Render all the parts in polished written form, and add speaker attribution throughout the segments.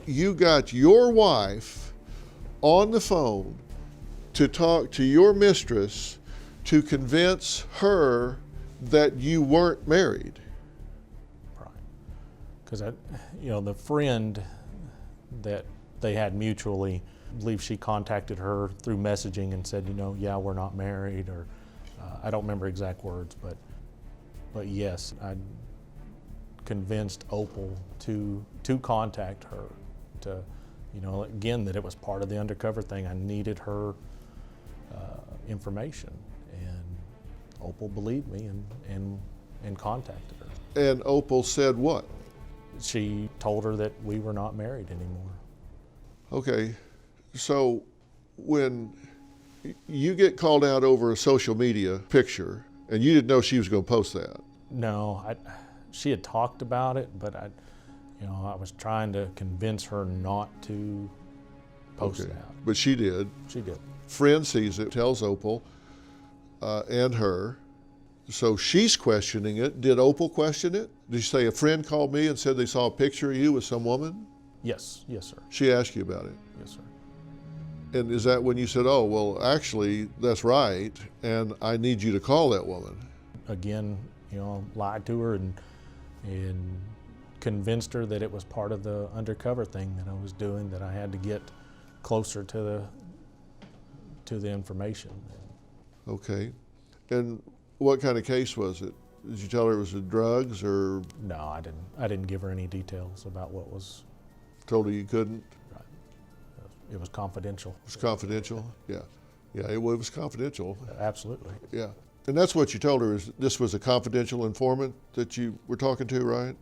Speaker 1: you got your wife on the phone to talk to your mistress to convince her that you weren't married.
Speaker 2: Right. Because the friend that they had mutually, I believe she contacted her through messaging and said, yeah, we're not married, or I don't remember exact words, but yes, I convinced Opal to contact her, to, again, that it was part of the undercover thing. I needed her information, and Opal believed me and contacted her.
Speaker 1: And Opal said what?
Speaker 2: She told her that we were not married anymore.
Speaker 1: Okay, so when you get called out over a social media picture, and you didn't know she was going to post that?
Speaker 2: No, she had talked about it, but I was trying to convince her not to post that.
Speaker 1: But she did.
Speaker 2: She did.
Speaker 1: Friend sees it, tells Opal and her. So she's questioning it. Did Opal question it? Did she say, a friend called me and said they saw a picture of you with some woman?
Speaker 2: Yes, sir.
Speaker 1: She asked you about it?
Speaker 2: Yes, sir.
Speaker 1: And is that when you said, oh, well, actually, that's right, and I need you to call that woman?
Speaker 2: Again, lied to her and convinced her that it was part of the undercover thing that I was doing, that I had to get closer to the information.
Speaker 1: Okay. And what kind of case was it? Did you tell her it was with drugs, or?
Speaker 2: No, I didn't give her any details about what was.
Speaker 1: Told her you couldn't?
Speaker 2: Right. It was confidential.
Speaker 1: It was confidential? Yeah. Yeah, it was confidential.
Speaker 2: Absolutely.
Speaker 1: Yeah. And that's what you told her, is this was a confidential informant that you were talking to, right?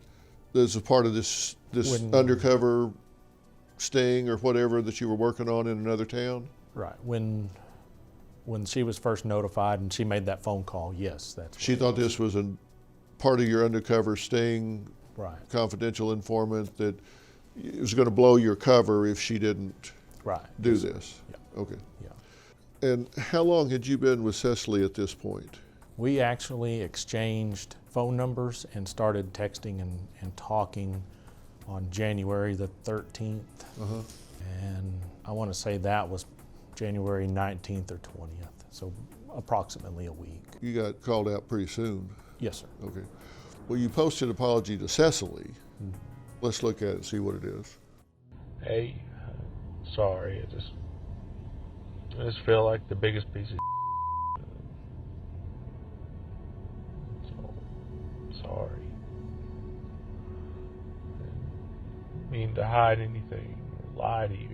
Speaker 1: This was part of this undercover sting or whatever that you were working on in another town?
Speaker 2: Right. When she was first notified and she made that phone call, yes, that's.
Speaker 1: She thought this was a part of your undercover sting,
Speaker 2: right?
Speaker 1: Confidential informant, that it was going to blow your cover if she didn't do this.
Speaker 2: Yeah.
Speaker 1: Okay.
Speaker 2: Yeah.
Speaker 1: And how long had you been with Cecily at this point?
Speaker 2: We actually exchanged phone numbers and started texting and talking on January the 13th.
Speaker 1: Uh-huh.
Speaker 2: And I want to say that was January 19th or 20th, so approximately a week.
Speaker 1: You got called out pretty soon.
Speaker 2: Yes, sir.
Speaker 1: Okay. Well, you posted an apology to Cecily. Mm-hmm. Let's look at it and see what it is.
Speaker 3: Hey, sorry, I just feel like the biggest piece of so sorry. Didn't mean to hide anything or lie to you.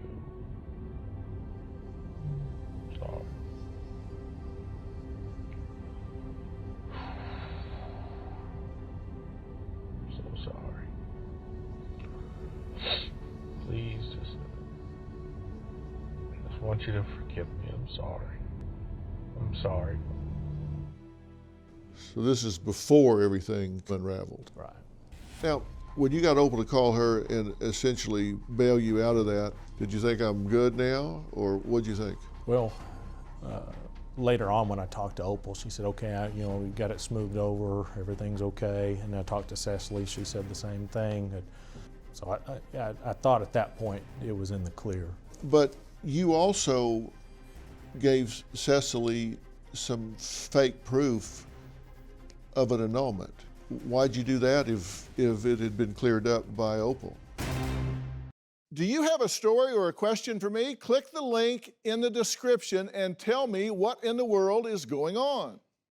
Speaker 3: Sorry. So sorry. Please just want you to forgive me. I'm sorry.
Speaker 1: So this is before everything unraveled.
Speaker 2: Right.
Speaker 1: Now, when you got Opal to call her and essentially bail you out of that, did you think, I'm good now, or what'd you think?
Speaker 2: Well, later on when I talked to Opal, she said, okay, we got it smoothed over, everything's okay. And I talked to Cecily, she said the same thing. So I thought at that point it was in the clear.
Speaker 1: But you also gave Cecily some fake proof of an annulment. Why'd you do that if it had been cleared up by Opal? Do you have a story or a question for me? Click the link in the description and tell me what in the world is going on.